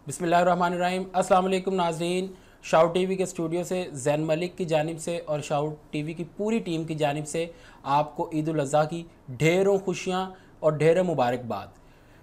बिस्मिल्लाहिर्रहमानिर्रहीम। अस्सलाम वालेकुम नाज़रीन। शाउट टीवी के स्टूडियो से जैन मलिक की जानिब से और शाउट टीवी की पूरी टीम की जानिब से आपको ईद उल अज़हा की ढेरों खुशियाँ और ढेरों मुबारकबाद।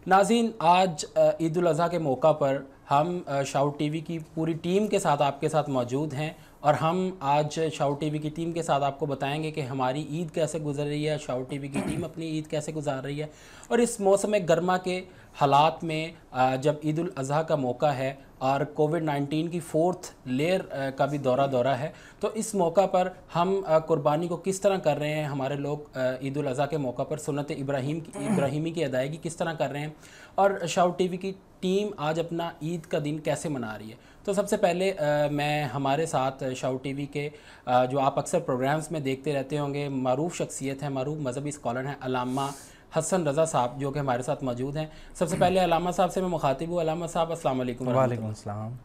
नाज़रीन, आज ईद उल अज़हा के मौका पर हम शाउट टीवी की पूरी टीम के साथ आपके साथ मौजूद हैं और हम आज शाउट टीवी की टीम के साथ आपको बताएंगे कि हमारी ईद कैसे गुजर रही है, शाउट टीवी की टीम अपनी ईद कैसे गुजार रही है। और इस मौसम गर्मा के हालात में जब ईद उल अज़हा का मौका है और कोविड-19 की फोर्थ लेयर का भी दौरा है, तो इस मौका पर हम कुर्बानी को किस तरह कर रहे हैं, हमारे लोग ईद उल अज़हा के मौका पर सुन्नत इब्राहीमी की अदायगी किस तरह कर रहे हैं और शाउट टीवी की टीम आज अपना ईद का दिन कैसे मना रही है। तो सबसे पहले मैं हमारे साथ शाउट टीवी के जो आप अक्सर प्रोग्राम्स में देखते रहते होंगे, मारूफ शख्सियत है, मारूफ मजहबी स्कॉलर हैं अल्लामा हसन रज़ा साहब, जो कि हमारे साथ मौजूद हैं। सबसे पहले अल्लामा साहब से मैं मुखातिब हूँ। अल्लामा साहब अस्सलाम वालेकुम। वालेकुम अस्सलाम।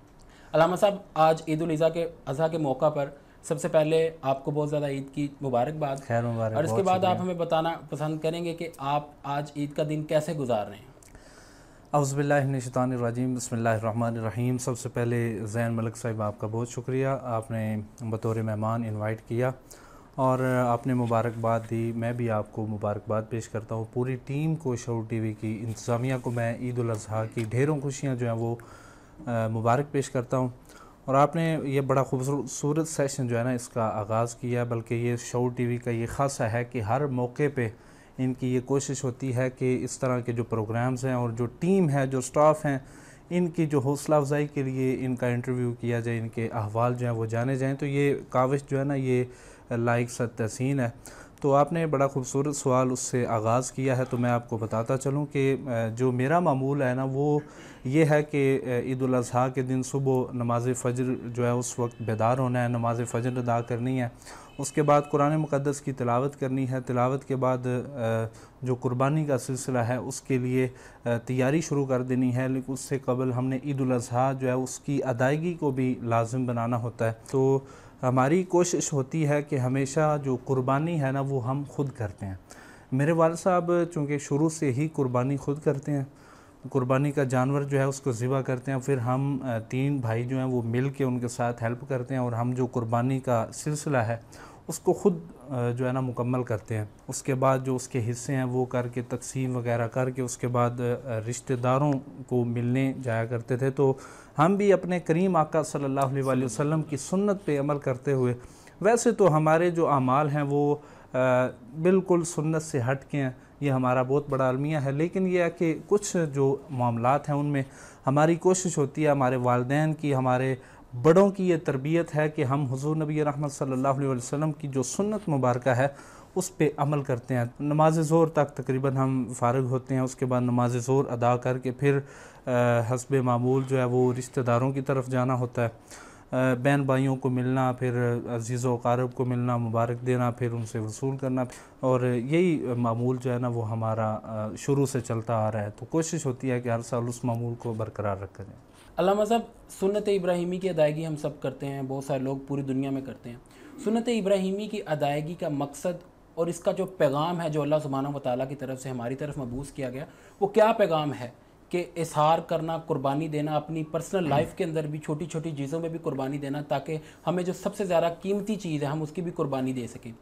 अल्लामा साहब, आज ईद उल अज़हा के मौका पर सबसे पहले आपको बहुत ज़्यादा ईद की मुबारकबाद। खैर मुबारक। और इसके बहुत बाद आप शुक्रिया। हमें बताना पसंद करेंगे कि आप आज ईद का दिन कैसे गुजार रहे हैं। औज़ुबिल्लाहि मिनश्शैतानिर्रजीम, बिस्मिल्लाहिर्रहमानिर्रहीम। सबसे पहले ज़ैन मलिक साहिब आपका बहुत शुक्रिया, आपने बतौर मेहमान इनवाइट किया और आपने मुबारकबाद दी। मैं भी आपको मुबारकबाद पेश करता हूँ। पूरी टीम को, शाउट टीवी की इंतज़ामिया को मैं ईद उल अज़हा की ढेरों खुशियाँ जो हैं वो मुबारक पेश करता हूँ। और आपने ये बड़ा खूबसूरत सेशन जो है ना इसका आगाज़ किया, बल्कि ये शाउट टीवी का ये ख़ासा है कि हर मौके पे इनकी ये कोशिश होती है कि इस तरह के जो प्रोग्राम्स हैं और जो टीम है, जो स्टाफ हैं, इनकी जो हौसला अफजाई के लिए इनका इंटरव्यू किया जाए, इनके अहवाल जो हैं वो जाने जाएँ। तो ये काविश जो है ना ये लाइक तहसीन है। तो आपने बड़ा खूबसूरत सवाल उससे आगाज़ किया है, तो मैं आपको बताता चलूँ कि जो मेरा मामूल है ना वो ये है कि ईद उल अज़हा के दिन सुबह नमाज़ फ़जर जो है उस वक्त बेदार होना है, नमाज़ फ़जर अदा करनी है। उसके बाद कुरान मुक़द्दस की तिलावत करनी है। तिलावत के बाद जो कुर्बानी का सिलसिला है उसके लिए तैयारी शुरू कर देनी है। लेकिन उससे कबल हमने ईद उल अज़हा जो है उसकी अदायगी को भी लाज़िम बनाना होता है। तो हमारी कोशिश होती है कि हमेशा जो कुर्बानी है ना वो हम खुद करते हैं। मेरे वालिद साहब चूँकि शुरू से ही कुर्बानी खुद करते हैं, कुर्बानी का जानवर जो है उसको ज़िबा करते हैं, फिर हम तीन भाई जो हैं वो मिल के उनके साथ हेल्प करते हैं और हम जो कुर्बानी का सिलसिला है उसको ख़ुद जो है ना मुकम्मल करते हैं। उसके बाद जो उसके हिस्से हैं वो करके तकसीम वगैरह करके उसके बाद रिश्तेदारों को मिलने जाया करते थे। तो हम भी अपने करीम आका सल्लल्लाहु अलैहि वसल्लम की सुन्नत पे अमल करते हुए, वैसे तो हमारे जो अमाल हैं वो बिल्कुल सुन्नत से हट के हैं, ये हमारा बहुत बड़ा अलमिया है, लेकिन ये है कि कुछ जो मामलात हैं उनमें हमारी कोशिश होती है, हमारे वालिदैन की, हमारे बड़ों की ये तरबियत है कि हम हुज़ूर नबी रहमत सल्लल्लाहु अलैहि वसल्लम की जो सुन्नत मुबारक है उस पे अमल करते हैं। नमाज ज़ोर तक तकरीबन हम फ़ारिग होते हैं। उसके बाद नमाज ज़ोर अदा करके फिर हस्बे मामूल जो है वो रिश्तेदारों की तरफ जाना होता है, बहन भाइयों को मिलना, फिर अज़ीज़ व अक़ारिब को मिलना, मुबारक देना, फिर उनसे वसूल करना, और यही मामूल जो है ना वो हमारा शुरू से चलता आ रहा है। तो कोशिश होती है कि हर साल उस मामूल को बरकरार रखा जाए। अल्लामा साहब, सुन्नत इब्राहीमी की अदायगी हम सब करते हैं, बहुत सारे लोग पूरी दुनिया में करते हैं। सुन्नत इब्राहीमी की अदायगी का मकसद और इसका जो पैगाम है जो अल्लाह सुब्हानहू व तआला की तरफ से हमारी तरफ मबूस किया गया, वो क्या पैगाम है कि इज़हार करना, कुर्बानी देना, अपनी पर्सनल लाइफ के अंदर भी छोटी छोटी चीज़ों में भी कुर्बानी देना, ताकि हमें जो सबसे ज़्यादा कीमती चीज़ है हम उसकी भी कुर्बानी दे सकें।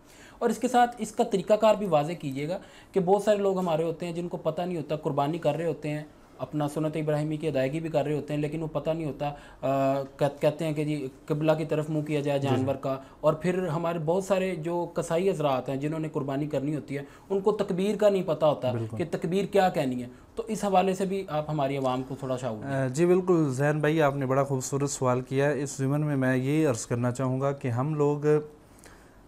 और इसके साथ इसका तरीक़ाकार भी वाज़े कीजिएगा कि बहुत सारे लोग हमारे होते हैं जिनको पता नहीं होता, कुर्बानी कर रहे होते हैं, अपना सुन्नत इब्राहीमी की अदायगी भी कर रहे होते हैं, लेकिन वो पता नहीं होता, कहते हैं कि जी क़िबला की तरफ मुँह किया जाए जानवर का। और फिर हमारे बहुत सारे जो कसाई हज़रात हैं जिन्होंने कुर्बानी करनी होती है उनको तकबीर का नहीं पता होता कि तकबीर क्या कहनी है। तो इस हवाले से भी आप हमारी आवाम को थोड़ा शाऊर। जी बिल्कुल ज़ैन भाई, आपने बड़ा खूबसूरत सवाल किया है। इस ज़िमन में मैं ये अर्ज़ करना चाहूँगा कि हम लोग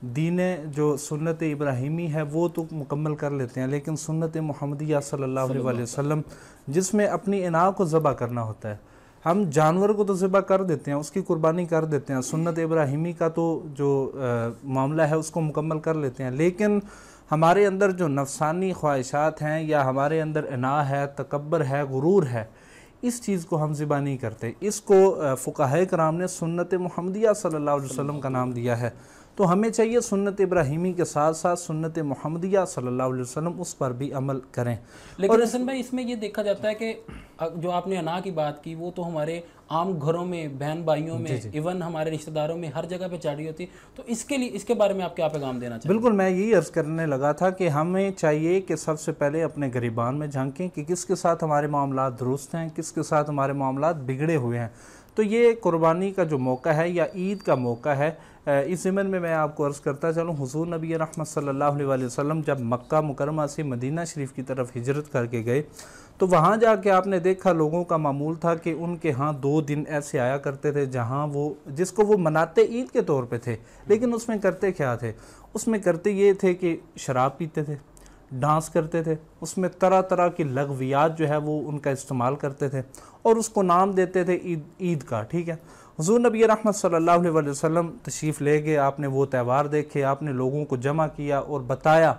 दीन जो सुन्नत इब्राहीमी है वो तो मुकम्मल कर लेते हैं, लेकिन सुन्नत मुहम्मदिया सल्लल्लाहु अलैहि वसल्लम जिसमें अपनी इना को ज़बा करना होता है, हम जानवर को तो ज़बा कर देते हैं, उसकी कुर्बानी कर देते हैं, सुन्नत इब्राहीमी का तो जो मामला है उसको मुकम्मल कर लेते हैं, लेकिन हमारे अंदर जो नफसानी ख्वाहिशात हैं या हमारे अंदर इना है, तकब्बर है, गुरूर है, इस चीज़ को हम ज़िबा नहीं करते। इसको फ़ुक़हा कराम ने सुन्नत मुहम्मदिया सल्लल्लाहु अलैहि वसल्लम का नाम दिया है। तो हमें चाहिए सुन्नत इब्राहिमी के साथ साथ सुन्नत मुहम्मदिया सल्लल्लाहु अलैहि वसल्लम उस पर भी अमल करें। लेकिन हसन भाई इसमें ये देखा जाता है कि जो आपने अना की बात की वो तो हमारे आम घरों में, बहन भाइयों में, इवन हमारे रिश्तेदारों में हर जगह पे चाड़ी होती, तो इसके लिए, इसके बारे में आप क्या पैगाम देना चाहिए? बिल्कुल, मैं यही अर्ज़ करने लगा था कि हमें चाहिए कि सबसे पहले अपने गरीबान में झांकें कि किसके साथ हमारे मामलात दुरुस्त हैं, किसके साथ हमारे मामलात बिगड़े हुए हैं। तो ये कुर्बानी का जो मौका है या ईद का मौका है, इस ज़िमन में मैं आपको अर्ज़ करता चलूँ, हुज़ूर नबी रहमत सल्लल्लाहु अलैहि वसल्लम जब मक्का मुकरमा से मदीना शरीफ की तरफ हिजरत करके गए तो वहाँ जाके आपने देखा लोगों का मामूल था कि उनके यहाँ 2 दिन ऐसे आया करते थे जहाँ वो, जिसको वो मनाते ईद के तौर पे थे, लेकिन उसमें करते क्या थे? उसमें करते ये थे कि शराब पीते थे, डांस करते थे, उसमें तरह तरह की लगवियात जो है वो उनका इस्तेमाल करते थे और उसको नाम देते थे ईद का। ठीक है, हुज़ूर नबी रहमत सल्लल्लाहु अलैहि वसल्लम तशरीफ़ ले गए, आपने वो त्यौहार देखे, आपने लोगों को जमा किया और बताया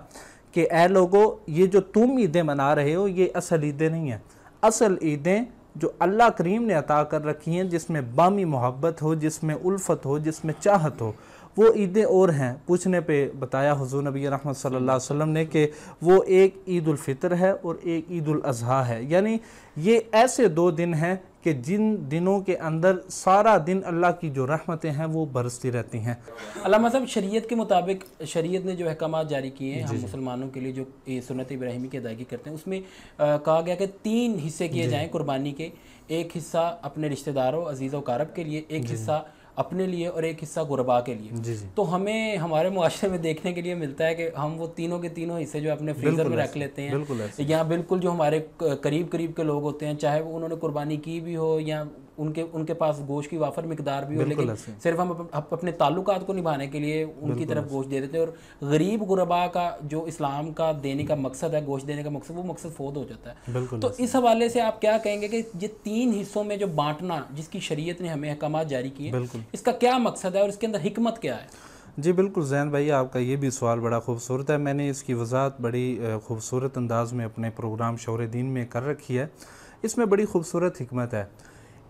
कि ए लोगों, ये जो तुम ईदें मना रहे हो ये असल ईदें नहीं हैं। असल ईदें जो अल्लाह करीम ने अता कर रखी हैं, जिसमें बामी मोहब्बत हो, जिसमें उल्फत हो, जिसमें चाहत हो, वो ईदें और हैं। पूछने पे बताया हुज़ूर नबी रहमत सल्लल्लाहु अलैहि वसल्लम ने कि वो एक ईद उल फितर है और एक ईद उल अज़हा है। यानी ये ऐसे 2 दिन हैं कि जिन दिनों के अंदर सारा दिन अल्लाह की जो रहमतें हैं वो बरसती रहती हैं। अल्लामा साहब, शरीयत के मुताबिक शरीयत ने जो अहकामात जारी किए हैं हम मुसलमानों के लिए, जो सुन्नत इब्राहिमी की अदायगी करते हैं, उसमें कहा गया कि 3 हिस्से किए जाएँ कुर्बानी के। एक हिस्सा अपने रिश्तेदारों, अजीज़ व कारब के लिए, एक हिस्सा अपने लिए और एक हिस्सा गुरबा के लिए। तो हमें हमारे मुआशरे में देखने के लिए मिलता है कि हम वो तीनों के तीनों हिस्से जो अपने फ्रीज़र में रख लेते हैं, या बिल्कुल जो हमारे करीब करीब के लोग होते हैं, चाहे वो उन्होंने कुर्बानी की भी हो या उनके पास गोश्त की वाफर मिकदार भी हो, लेकिन सिर्फ हम अपने ताल्लुकात को निभाने के लिए उनकी तरफ गोश्त दे देते हैं, और गरीब गुरबा का जो इस्लाम का देने का मकसद है, गोश्त देने का मकसद, वो मकसद फोद हो जाता है। तो इस हवाले से आप क्या कहेंगे कि ये 3 हिस्सों में जो बांटना, जिसकी शरीयत ने हमें अहकामात जारी किए, इसका क्या मकसद है और इसके अंदर हिकमत क्या है? जी बिल्कुल ज़ैन भाई, आपका ये भी सवाल बड़ा खूबसूरत है। मैंने इसकी वजाहत बड़ी खूबसूरत अंदाज में अपने प्रोग्राम शौर दीन में कर रखी है। इसमें बड़ी खूबसूरत हिकमत है।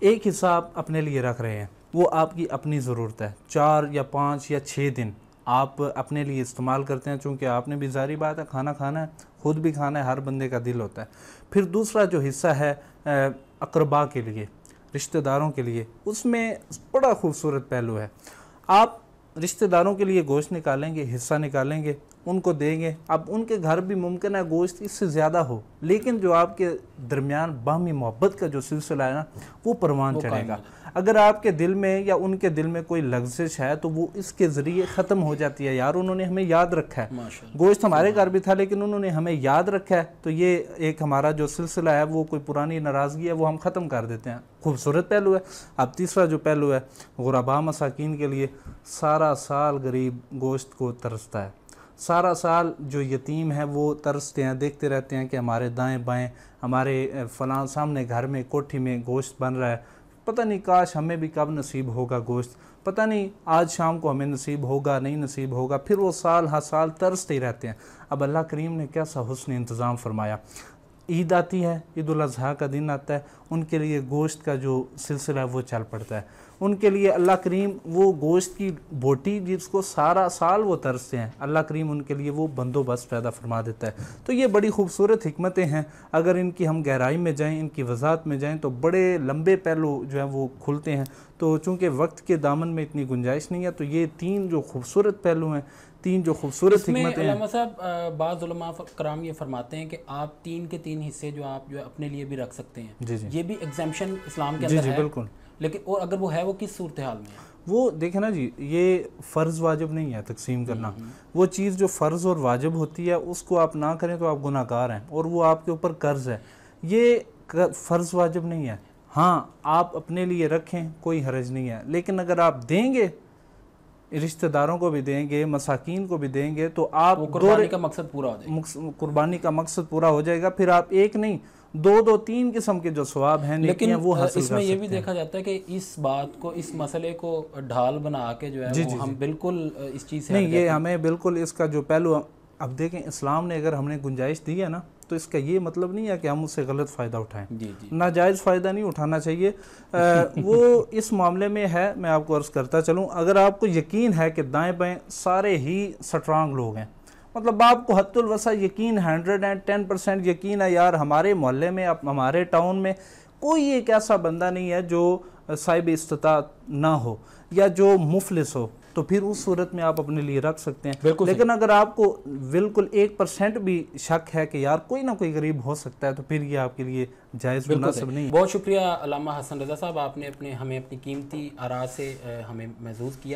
एक हिस्सा आप अपने लिए रख रहे हैं, वो आपकी अपनी ज़रूरत है। 4 या 5 या 6 दिन आप अपने लिए इस्तेमाल करते हैं, चूँकि आपने भी ज़ाहिर बात है खाना खाना है, ख़ुद भी खाना है, हर बंदे का दिल होता है। फिर दूसरा जो हिस्सा है अकरबा के लिए, रिश्तेदारों के लिए, उसमें बड़ा खूबसूरत पहलू है। आप रिश्तेदारों के लिए गोश्त निकालेंगे, हिस्सा निकालेंगे, उनको देंगे। अब उनके घर भी मुमकिन है गोश्त इससे ज़्यादा हो, लेकिन जो आपके दरमियान बाहमी मोहब्बत का जो सिलसिला है ना, वो परवान चढ़ेगा। अगर आपके दिल में या उनके दिल में कोई लग्ज़िश है तो वो इसके ज़रिए ख़त्म हो जाती है। यार उन्होंने हमें याद रखा है, गोश्त हमारे घर भी था लेकिन उन्होंने हमें याद रखा है, तो ये एक हमारा जो सिलसिला है, वो कोई पुरानी नाराज़गी है, वो हम ख़त्म कर देते हैं। खूबसूरत पहलू है। अब तीसरा जो पहलू है, गुरबा मसाकीन के लिए, सारा साल गरीब गोश्त को तरसता है। सारा साल जो यतीम है वो तरसते हैं, देखते रहते हैं कि हमारे दाएं बाएं, हमारे फ़लाँ सामने घर में कोठी में गोश्त बन रहा है, पता नहीं काश हमें भी कब नसीब होगा गोश्त, पता नहीं आज शाम को हमें नसीब होगा, नहीं नसीब होगा। फिर वो साल हर साल तरसते ही रहते हैं। अब अल्लाह करीम ने कैसा हुस्न इंतज़ाम फरमाया। ईद आती है, ईद उल अज़हा का दिन आता है, उनके लिए गोश्त का जो सिलसिला है वो चल पड़ता है। उनके लिए अल्लाह करीम वो गोश्त की बोटी जिसको सारा साल वो तरसते हैं, अल्लाह करीम उनके लिए वो बंदोबस्त पैदा फरमा देता है। तो ये बड़ी खूबसूरत हिकमतें हैं। अगर इनकी हम गहराई में जाएं, इनकी वजाहत में जाएं, तो बड़े लंबे पहलू जो है वो खुलते हैं। तो चूँकि वक्त के दामन में इतनी गुंजाइश नहीं है, तो ये 3 जो खूबसूरत पहलू हैं, 3 जो खूबसूरत हिकमतें हैं। अल्लामा साहब, बाज़ उलमा कराम ये फरमाते हैं कि आप 3 के 3 हिस्से जो आप जो अपने लिए भी रख सकते हैं। जी। ये भी एग्जाम्पशन इस्लाम के अंदर है। बिल्कुल। लेकिन और अगर वो है, वो किस सूरत हाल में है? वो देखें ना जी, ये फ़र्ज़ वाजिब नहीं है तकसीम करना। वो चीज़ जो फ़र्ज़ और वाजिब होती है उसको आप ना करें तो आप गुनाहगार हैं और वो आपके ऊपर कर्ज़ है। ये फ़र्ज़ वाजिब नहीं है। हाँ, आप अपने लिए रखें, कोई हरज नहीं है, लेकिन अगर आप देंगे, रिश्तेदारों को भी देंगे, मसाकीन को भी देंगे, तो आप कुर्बानी का मकसद पूरा हो जाएगा। कुर्बानी का मकसद पूरा हो जाएगा। फिर आप एक नहीं, 2 3 किस्म के जो सवाब हैं, लेकिन वो हासिल इसमें ये भी देखा जाता है कि इस बात को, इस मसले को ढाल बना के जो है वो हम बिल्कुल इस चीज़ से नहीं, ये हमें बिल्कुल इसका जो पहलू, अब देखें इस्लाम ने अगर हमने गुंजाइश दी है ना तो इसका ये मतलब नहीं है कि हम उससे गलत फ़ायदा उठाएं। जी जी। नाजायज़ फ़ायदा नहीं उठाना चाहिए। वो इस मामले में है, मैं आपको अर्ज़ करता चलूँ, अगर आपको यकीन है कि दाएं बाएं सारे ही स्ट्रांग लोग हैं, मतलब आपको हद्दुल वसा यकीन 110% यकीन है यार हमारे मोहल्ले में, हमारे टाउन में कोई एक ऐसा बंदा नहीं है जो साहिब इस्तिताअत ना हो या जो मुफलिस हो, तो फिर उस सूरत में आप अपने लिए रख सकते हैं। लेकिन अगर आपको बिल्कुल 1% भी शक है कि यार कोई ना कोई गरीब हो सकता है, तो फिर ये आपके लिए जायज़ मुनासिब नहीं। बहुत शुक्रिया अल्लामा हसन रज़ा साहब, आपने हमें अपनी कीमती आरा से हमें महसूस किया।